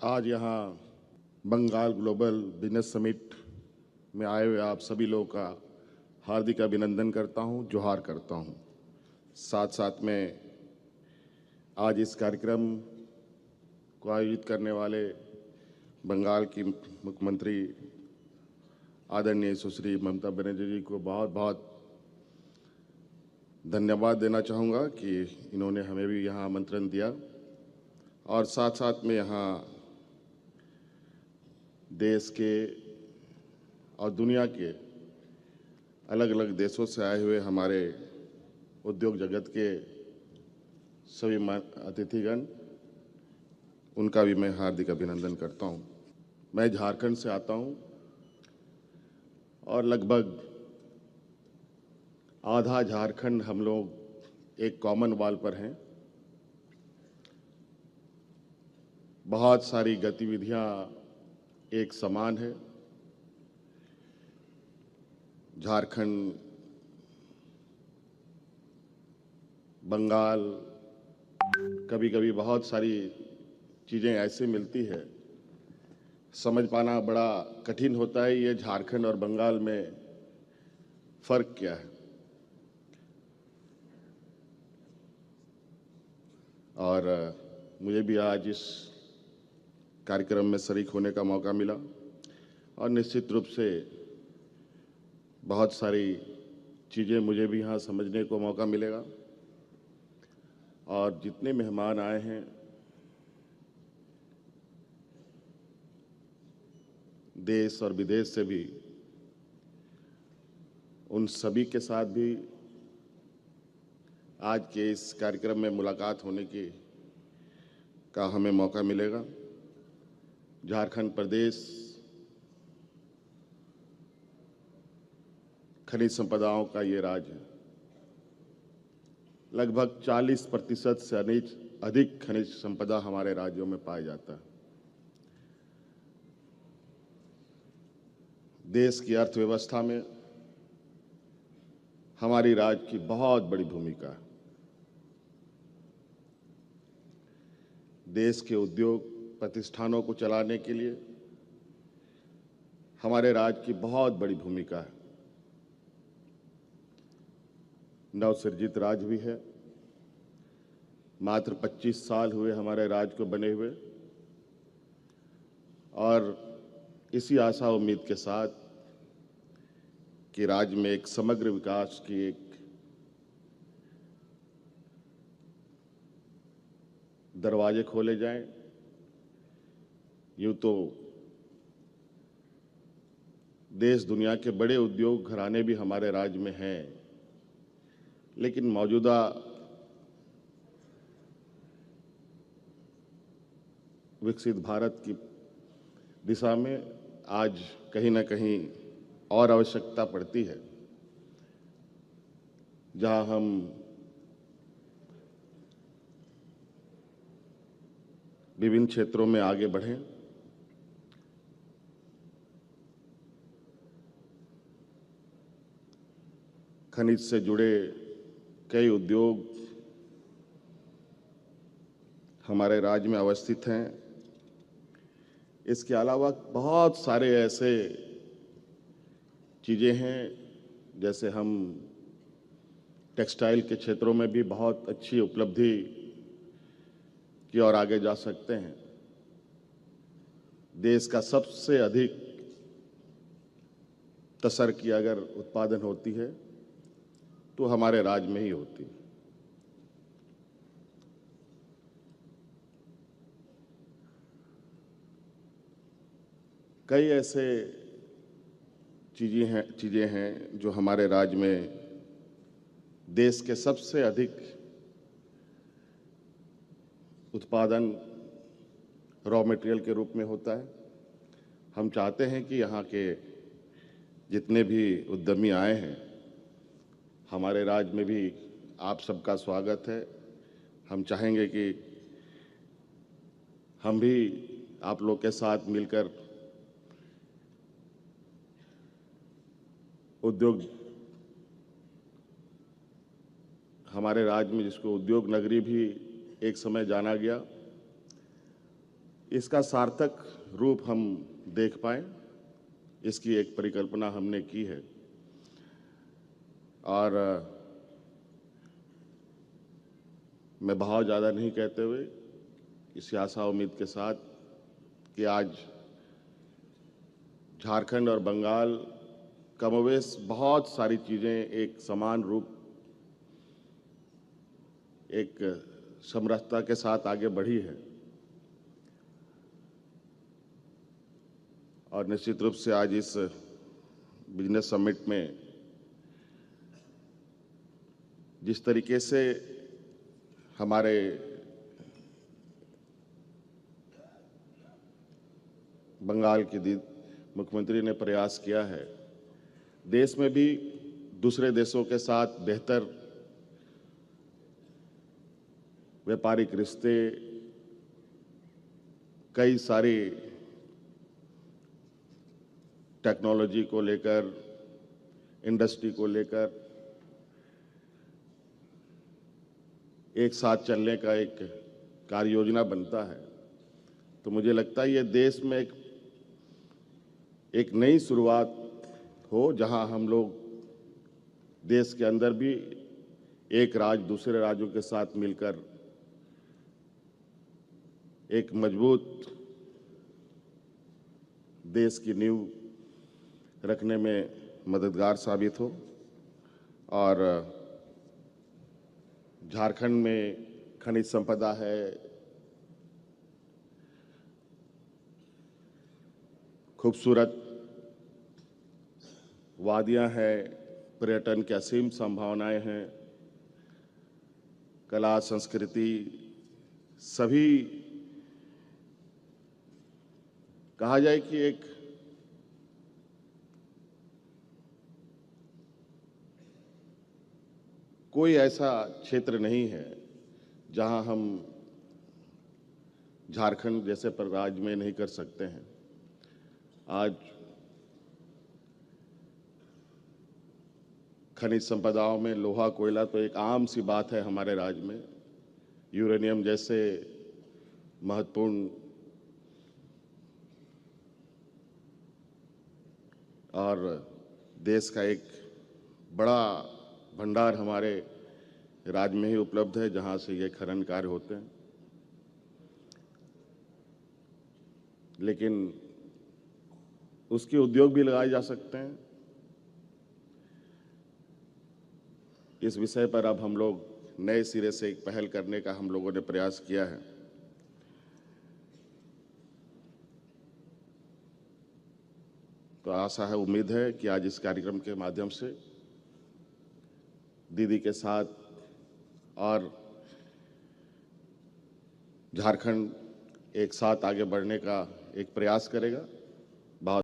आज यहाँ Bengal global business summit में आए हुए आप सभी लोगों का हार्दिक अभिनंदन करता हूँ, जोहार करता हूँ। साथ साथ में आज इस कार्यक्रम को आयोजित करने वाले बंगाल की मुख्यमंत्री आदरणीय सुश्री ममता बनर्जी जी को बहुत बहुत धन्यवाद देना चाहूँगा कि इन्होंने हमें भी यहाँ आमंत्रण दिया और साथ साथ में यहाँ देश के और दुनिया के अलग अलग देशों से आए हुए हमारे उद्योग जगत के सभी अतिथिगण, उनका भी मैं हार्दिक अभिनंदन करता हूं। मैं झारखंड से आता हूं और लगभग आधा झारखंड हम लोग एक कॉमन वॉल पर हैं। बहुत सारी गतिविधियां एक समान है। झारखंड, बंगाल, कभी कभी बहुत सारी चीज़ें ऐसे मिलती है, समझ पाना बड़ा कठिन होता है ये झारखंड और बंगाल में फ़र्क क्या है। और मुझे भी आज इस कार्यक्रम में शरीक होने का मौका मिला और निश्चित रूप से बहुत सारी चीज़ें मुझे भी यहाँ समझने को मौका मिलेगा। और जितने मेहमान आए हैं, देश और विदेश से भी, उन सभी के साथ भी आज के इस कार्यक्रम में मुलाकात होने का हमें मौका मिलेगा। झारखंड प्रदेश खनिज संपदाओं का ये राज्य है। लगभग 40% से अधिक खनिज संपदा हमारे राज्यों में पाया जाता है। देश की अर्थव्यवस्था में हमारी राज्य की बहुत बड़ी भूमिका है। देश के उद्योग प्रतिष्ठानों को चलाने के लिए हमारे राज्य की बहुत बड़ी भूमिका है। नवसृजित राज्य भी है। मात्र 25 साल हुए हमारे राज्य को बने हुए और इसी आशा उम्मीद के साथ कि राज्य में एक समग्र विकास की एक दरवाजे खोले जाएं। यूं तो देश दुनिया के बड़े उद्योग घराने भी हमारे राज्य में हैं, लेकिन मौजूदा विकसित भारत की दिशा में आज कहीं ना कहीं और आवश्यकता पड़ती है, जहां हम विभिन्न क्षेत्रों में आगे बढ़ें। खनिज से जुड़े कई उद्योग हमारे राज्य में अवस्थित हैं। इसके अलावा बहुत सारे ऐसे चीज़ें हैं, जैसे हम टेक्सटाइल के क्षेत्रों में भी बहुत अच्छी उपलब्धि की ओर आगे जा सकते हैं। देश का सबसे अधिक तसर की अगर उत्पादन होती है तो हमारे राज्य में ही होती है। कई ऐसे चीज़ें हैं जो हमारे राज्य में देश के सबसे अधिक उत्पादन रॉ मटेरियल के रूप में होता है। हम चाहते हैं कि यहाँ के जितने भी उद्यमी आए हैं, हमारे राज्य में भी आप सबका स्वागत है। हम चाहेंगे कि हम भी आप लोग के साथ मिलकर उद्योग, हमारे राज्य में जिसको उद्योग नगरी भी एक समय जाना गया, इसका सार्थक रूप हम देख पाएं, इसकी एक परिकल्पना हमने की है। और मैं बहुत ज़्यादा नहीं कहते हुए इस आशा उम्मीद के साथ कि आज झारखंड और बंगाल कमोवेश बहुत सारी चीज़ें एक समान रूप, एक समरसता के साथ आगे बढ़ी है। और निश्चित रूप से आज इस बिजनेस समिट में जिस तरीके से हमारे बंगाल की मुख्यमंत्री ने प्रयास किया है, देश में भी दूसरे देशों के साथ बेहतर व्यापारिक रिश्ते, कई सारी टेक्नोलॉजी को लेकर, इंडस्ट्री को लेकर एक साथ चलने का एक कार्य योजना बनता है। तो मुझे लगता है ये देश में एक नई शुरुआत हो, जहां हम लोग देश के अंदर भी एक राज्य दूसरे राज्यों के साथ मिलकर एक मजबूत देश की नींव रखने में मददगार साबित हो। और झारखंड में खनिज संपदा है, खूबसूरत वादियां हैं, पर्यटन की असीम संभावनाएं हैं, कला संस्कृति सभी कहा जाए कि एक कोई ऐसा क्षेत्र नहीं है जहां हम झारखंड जैसे पर राज्य में नहीं कर सकते हैं। आज खनिज संपदाओं में लोहा कोयला तो एक आम सी बात है हमारे राज्य में, यूरेनियम जैसे महत्वपूर्ण और देश का एक बड़ा भंडार हमारे राज्य में ही उपलब्ध है, जहां से ये खनन कार्य होते हैं। लेकिन उसके उद्योग भी लगाए जा सकते हैं। इस विषय पर अब हम लोग नए सिरे से एक पहल करने का हम लोगों ने प्रयास किया है। तो आशा है, उम्मीद है कि आज इस कार्यक्रम के माध्यम से दीदी के साथ और झारखंड एक साथ आगे बढ़ने का एक प्रयास करेगा।